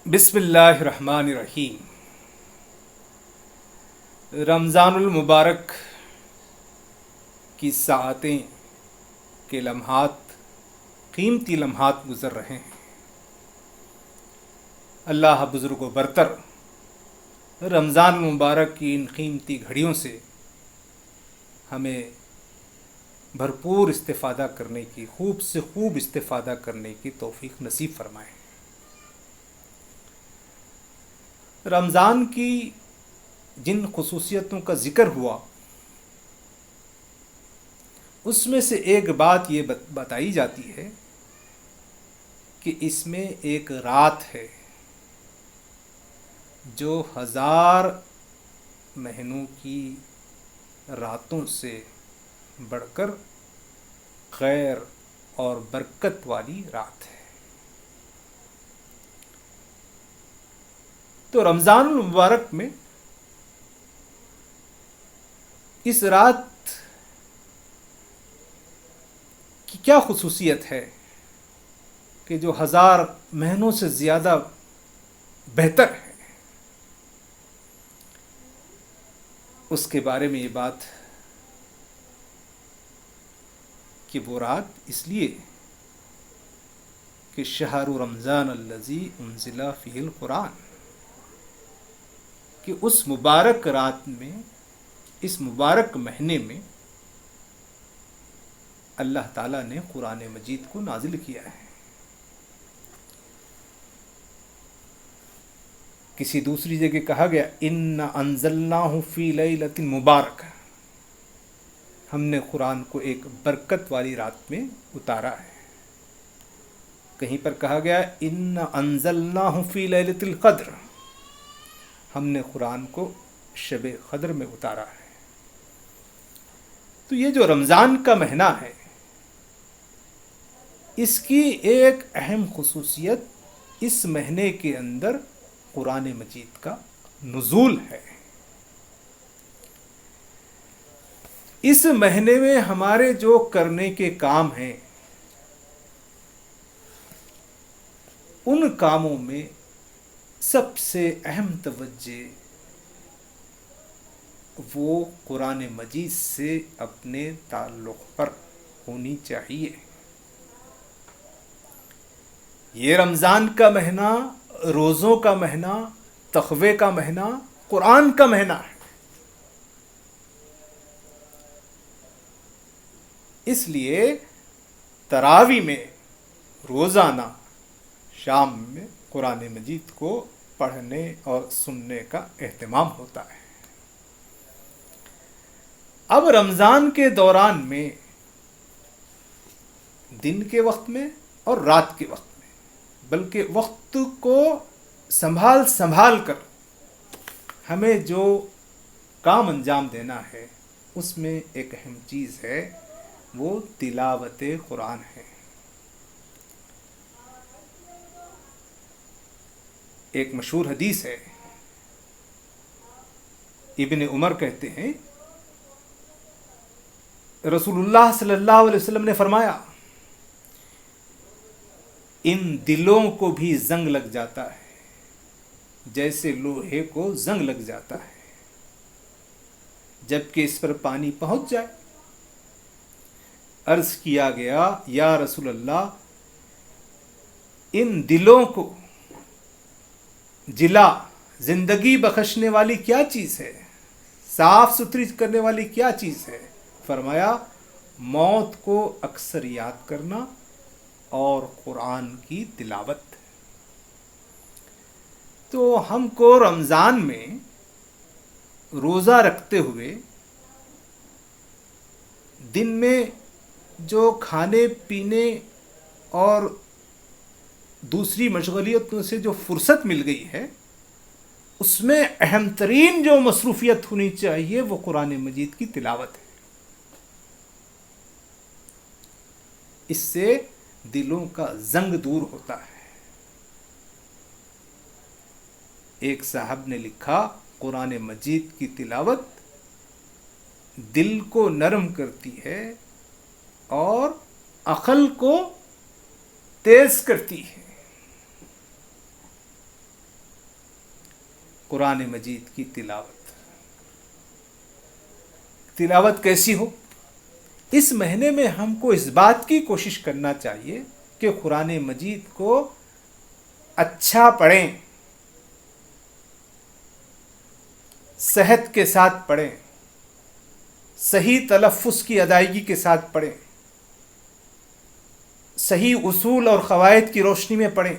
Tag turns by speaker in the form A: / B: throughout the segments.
A: بسم اللہ الرحمن الرحیم۔ رمضان المبارک کی ساعتیں کے لمحات، قیمتی لمحات گزر رہے ہیں۔ اللہ بزرگ و برتر رمضان المبارک کی ان قیمتی گھڑیوں سے ہمیں بھرپور استفادہ کرنے کی، خوب سے خوب استفادہ کرنے کی توفیق نصیب فرمائے۔ رمضان کی جن خصوصیتوں کا ذکر ہوا، اس میں سے ایک بات یہ بتائی جاتی ہے کہ اس میں ایک رات ہے جو 1000 مہینوں کی راتوں سے بڑھ کر خیر اور برکت والی رات ہے۔ تو رمضان المبارک میں اس رات کی کیا خصوصیت ہے کہ جو 1000 مہینوں سے زیادہ بہتر ہے؟ اس کے بارے میں یہ بات کہ وہ رات اس لیے کہ شہر رمضان الذی انزل فیہ القرآن، کہ اس مبارک رات میں، اس مبارک مہینے میں اللہ تعالیٰ نے قرآن مجید کو نازل کیا ہے۔ کسی دوسری جگہ کہا گیا اِنَّا أَنزَلْنَاهُ فِي لَيْلَةٍ مبارک، ہم نے قرآن کو ایک برکت والی رات میں اتارا ہے۔ کہیں پر کہا گیا اِنَّا أَنزَلْنَاهُ فِي لَيْلَةِ الْقَدْرِ، ہم نے قرآن کو شب قدر میں اتارا ہے۔ تو یہ جو رمضان کا مہینہ ہے، اس کی ایک اہم خصوصیت اس مہینے کے اندر قرآن مجید کا نزول ہے۔ اس مہینے میں ہمارے جو کرنے کے کام ہیں، ان کاموں میں سب سے اہم توجہ وہ قرآن مجید سے اپنے تعلق پر ہونی چاہیے۔ یہ رمضان کا مہینہ، روزوں کا مہینہ، تقوی کا مہینہ، قرآن کا مہینہ ہے۔ اس لیے تراویح میں روزانہ شام میں قرآن مجید کو پڑھنے اور سننے کا اہتمام ہوتا ہے۔ اب رمضان کے دوران میں دن کے وقت میں اور رات کے وقت میں، بلکہ وقت کو سنبھال کر ہمیں جو کام انجام دینا ہے، اس میں ایک اہم چیز ہے، وہ تلاوت قرآن ہے۔ ایک مشہور حدیث ہے، ابن عمر کہتے ہیں رسول اللہ صلی اللہ علیہ وسلم نے فرمایا، ان دلوں کو بھی زنگ لگ جاتا ہے جیسے لوہے کو زنگ لگ جاتا ہے، جبکہ اس پر پانی پہنچ جائے۔ عرض کیا گیا یا رسول اللہ، ان دلوں کو جلا، زندگی بخشنے والی کیا چیز ہے، صاف ستھری کرنے والی کیا چیز ہے؟ فرمایا موت کو اکثر یاد کرنا اور قرآن کی تلاوت۔ تو ہم کو رمضان میں روزہ رکھتے ہوئے دن میں جو کھانے پینے اور دوسری مشغولیتوں سے جو فرصت مل گئی ہے، اس میں اہم ترین جو مصروفیت ہونی چاہیے وہ قرآن مجید کی تلاوت ہے۔ اس سے دلوں کا زنگ دور ہوتا ہے۔ ایک صاحب نے لکھا، قرآن مجید کی تلاوت دل کو نرم کرتی ہے اور عقل کو تیز کرتی ہے۔ قرآن مجید کی تلاوت کیسی ہو؟ اس مہینے میں ہم کو اس بات کی کوشش کرنا چاہیے کہ قرآن مجید کو اچھا پڑھیں، صحت کے ساتھ پڑھیں، صحیح تلفظ کی ادائیگی کے ساتھ پڑھیں، صحیح اصول اور قواعد کی روشنی میں پڑھیں،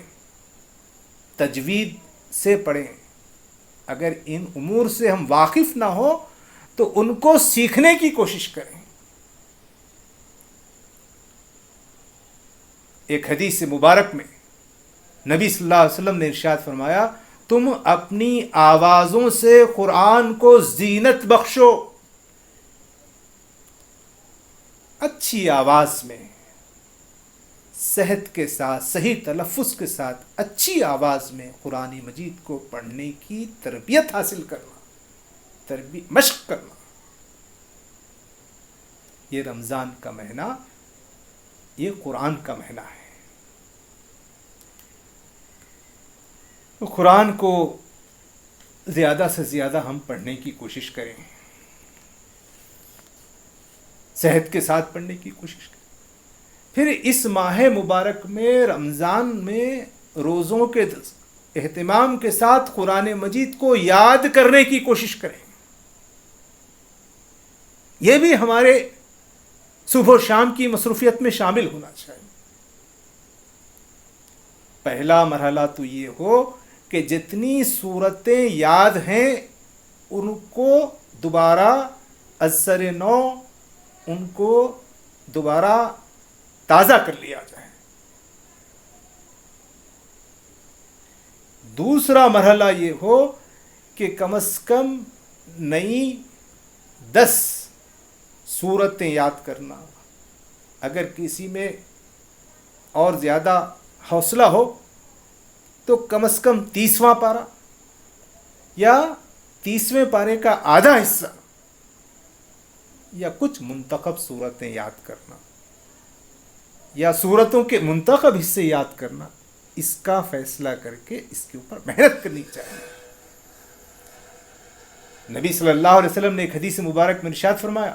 A: تجوید سے پڑھیں۔ اگر ان امور سے ہم واقف نہ ہوں تو ان کو سیکھنے کی کوشش کریں۔ ایک حدیث مبارک میں نبی صلی اللہ علیہ وسلم نے ارشاد فرمایا، تم اپنی آوازوں سے قرآن کو زینت بخشو۔ اچھی آواز میں، صحت کے ساتھ، صحیح تلفظ کے ساتھ، اچھی آواز میں قرآن مجید کو پڑھنے کی تربیت حاصل کرنا، مشق کرنا۔ یہ رمضان کا مہینہ، یہ قرآن کا مہینہ ہے۔ قرآن کو زیادہ سے زیادہ ہم پڑھنے کی کوشش کریں، صحت کے ساتھ پڑھنے کی کوشش کریں۔ پھر اس ماہ مبارک میں، رمضان میں، روزوں کے اہتمام کے ساتھ قرآن مجید کو یاد کرنے کی کوشش کریں۔ یہ بھی ہمارے صبح و شام کی مصروفیت میں شامل ہونا چاہیے۔ پہلا مرحلہ تو یہ ہو کہ جتنی صورتیں یاد ہیں ان کو دوبارہ ازسر نو، ان کو دوبارہ تازہ کر لیا جائے۔ دوسرا مرحلہ یہ ہو کہ کم از کم نئی 10 صورتیں یاد کرنا۔ اگر کسی میں اور زیادہ حوصلہ ہو تو کم از کم 30واں پارہ یا 30ویں پارے کا آدھا حصہ یا کچھ منتخب صورتیں یاد کرنا، یا صورتوں کے منتخب حصے یاد کرنا، اس کا فیصلہ کر کے اس کے اوپر محنت کرنی چاہیے۔ نبی صلی اللہ علیہ وسلم نے ایک حدیث مبارک میں ارشاد فرمایا،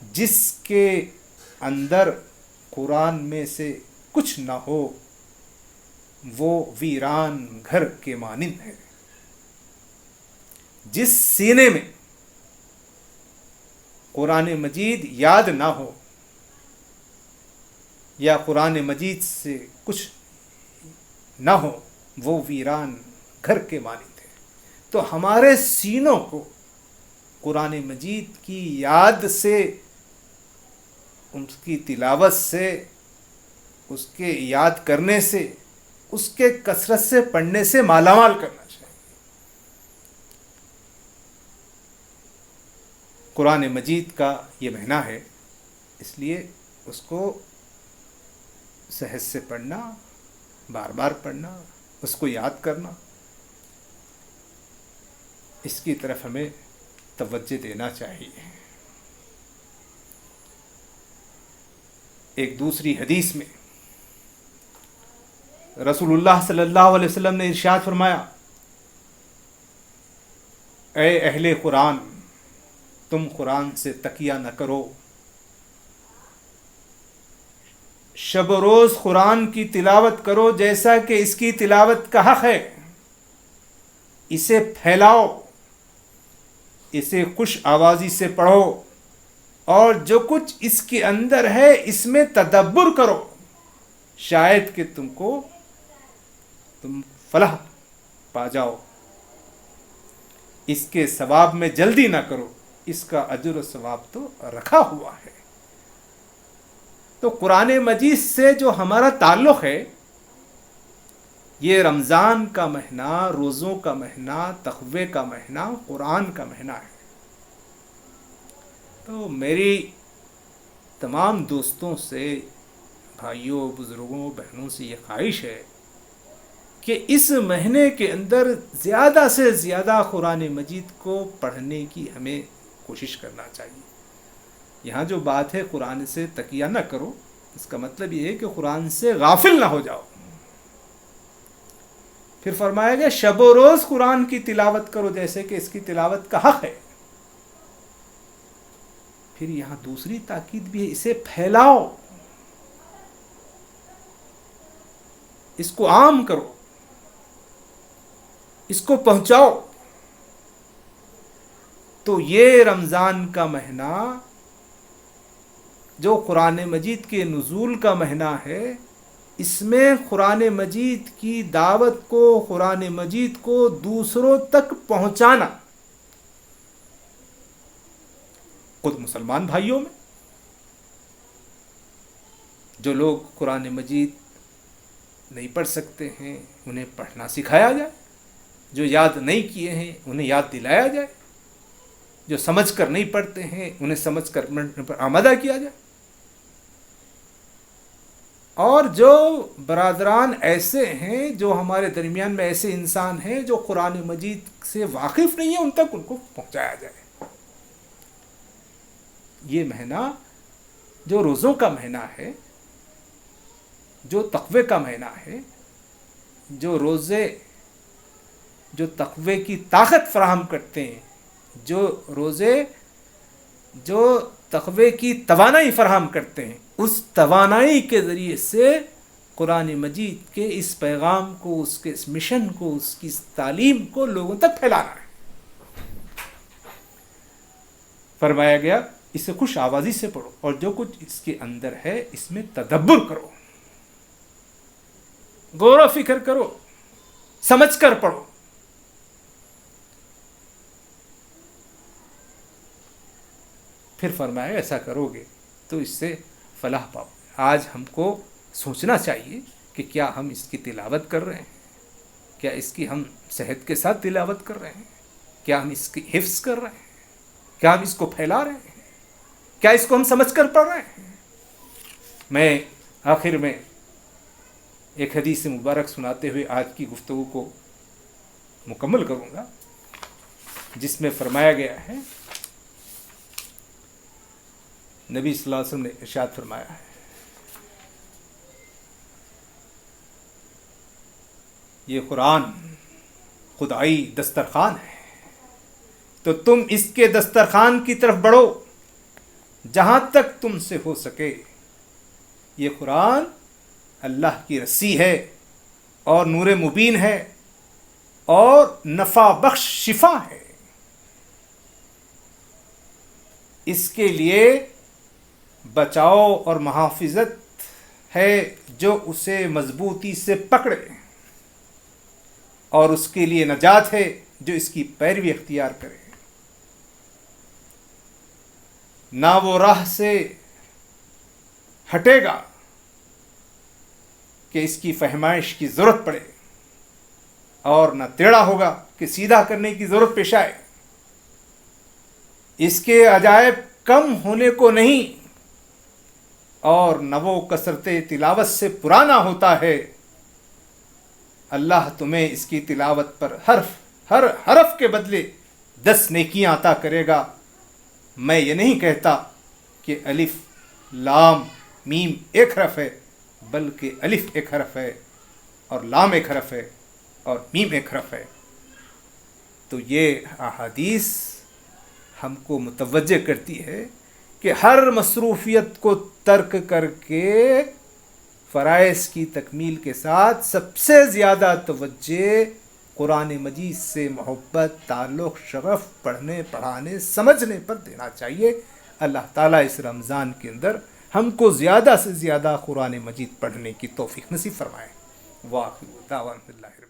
A: جس کے اندر قرآن میں سے کچھ نہ ہو وہ ویران گھر کے مانند ہے۔ جس سینے میں قرآن مجید یاد نہ ہو یا قرآن مجید سے کچھ نہ ہو وہ ویران گھر کے مانند ہے۔ تو ہمارے سینوں کو قرآن مجید کی یاد سے، اس کی تلاوت سے، اس کے یاد کرنے سے، اس کے کثرت سے پڑھنے سے مالا مال کرنا چاہیے۔ قرآن مجید کا یہ مہینہ ہے، اس لیے اس کو صحت سے پڑھنا، بار بار پڑھنا، اس کو یاد کرنا، اس کی طرف ہمیں توجہ دینا چاہیے۔ ایک دوسری حدیث میں رسول اللہ صلی اللہ علیہ وسلم نے ارشاد فرمایا، اے اہل قرآن، تم قرآن سے تکیہ نہ کرو، شب و روز قرآن کی تلاوت کرو جیسا کہ اس کی تلاوت کا حق ہے، اسے پھیلاؤ، اسے خوش آوازی سے پڑھو، اور جو کچھ اس کے اندر ہے اس میں تدبر کرو، شاید کہ تم فلاح پا جاؤ۔ اس کے ثواب میں جلدی نہ کرو، اس کا اجر و ثواب تو رکھا ہوا ہے۔ تو قرآن مجید سے جو ہمارا تعلق ہے، یہ رمضان کا مہینہ، روزوں کا مہینہ، تقوی کا مہینہ، قرآن کا مہینہ ہے۔ تو میری تمام دوستوں سے، بھائیوں، بزرگوں، بہنوں سے یہ خواہش ہے کہ اس مہینے کے اندر زیادہ سے زیادہ قرآن مجید کو پڑھنے کی ہمیں کوشش کرنا چاہیے۔ یہاں جو بات ہے قرآن سے تکیہ نہ کرو، اس کا مطلب یہ ہے کہ قرآن سے غافل نہ ہو جاؤ۔ پھر فرمایا گیا شب و روز قرآن کی تلاوت کرو جیسے کہ اس کی تلاوت کا حق ہے. پھر یہاں دوسری تاکید بھی ہے، اسے پھیلاؤ، اس کو عام کرو، اس کو پہنچاؤ. تو یہ رمضان کا مہینہ جو قرآن مجید کے نزول کا مہینہ ہے، اس میں قرآن مجید کی دعوت کو، قرآن مجید کو دوسروں تک پہنچانا، خود مسلمان بھائیوں میں جو لوگ قرآن مجید نہیں پڑھ سکتے ہیں انہیں پڑھنا سکھایا جائے، جو یاد نہیں کیے ہیں انہیں یاد دلایا جائے، جو سمجھ کر نہیں پڑھتے ہیں انہیں سمجھ کر پڑھنے پر آمادہ کیا جائے. اور جو برادران ایسے ہیں، جو ہمارے درمیان میں ایسے انسان ہیں جو قرآن مجید سے واقف نہیں ہیں، ان تک ان کو پہنچایا جائے. یہ مہینہ جو روزوں کا مہینہ ہے، جو تقوی کا مہینہ ہے، جو روزے جو تقوی کی طاقت فراہم کرتے ہیں، جو روزے جو تقوی کی توانائی فراہم کرتے ہیں، اس توانائی کے ذریعے سے قرآن مجید کے اس پیغام کو، اس کے اس مشن کو، اس کی اس تعلیم کو لوگوں تک پھیلانا ہے. فرمایا گیا اسے خوش آوازی سے پڑھو، اور جو کچھ اس کے اندر ہے اس میں تدبر کرو، غور و فکر کرو، سمجھ کر پڑھو. پھر فرمایا ایسا کرو گے تو اس سے فلاح پاؤ. آج ہم کو سوچنا چاہیے کہ کیا ہم اس کی تلاوت کر رہے ہیں، کیا اس کی ہم صحت کے ساتھ تلاوت کر رہے ہیں، کیا ہم اس کی حفظ کر رہے ہیں، کیا ہم اس کو پھیلا رہے ہیں، کیا اس کو ہم سمجھ کر پڑھ رہے ہیں. میں آخر میں ایک حدیث مبارک سناتے ہوئے آج کی گفتگو کو مکمل کروں گا، جس میں فرمایا گیا ہے، نبی صلی اللہ علیہ وسلم نے ارشاد فرمایا ہے، یہ قرآن خدائی دسترخوان ہے، تو تم اس کے دسترخوان کی طرف بڑھو جہاں تک تم سے ہو سکے. یہ قرآن اللہ کی رسی ہے اور نور مبین ہے اور نفع بخش شفا ہے. اس کے لیے بچاؤ اور محافظت ہے جو اسے مضبوطی سے پکڑے، اور اس کے لیے نجات ہے جو اس کی پیروی اختیار کرے. نہ وہ راہ سے ہٹے گا کہ اس کی فہمائش کی ضرورت پڑے، اور نہ ٹیڑھا ہوگا کہ سیدھا کرنے کی ضرورت پیش آئے. اس کے عجائب کم ہونے کو نہیں، اور نہ وہ کثرت تلاوت سے پرانا ہوتا ہے. اللہ تمہیں اس کی تلاوت پر ہر حرف کے بدلے 10 نیکیاں عطا کرے گا. میں یہ نہیں کہتا کہ الف لام میم ایک حرف ہے، بلکہ الف ایک حرف ہے اور لام ایک حرف ہے اور میم ایک حرف ہے. تو یہ احادیث ہم کو متوجہ کرتی ہے کہ ہر مصروفیت کو ترک کر کے فرائض کی تکمیل کے ساتھ سب سے زیادہ توجہ قرآن مجید سے محبت، تعلق، شغف، پڑھنے، پڑھانے، سمجھنے پر دینا چاہیے. اللہ تعالیٰ اس رمضان کے اندر ہم کو زیادہ سے زیادہ قرآن مجید پڑھنے کی توفیق نصیب فرمائے. وآخر دعوانا الحمدللہ.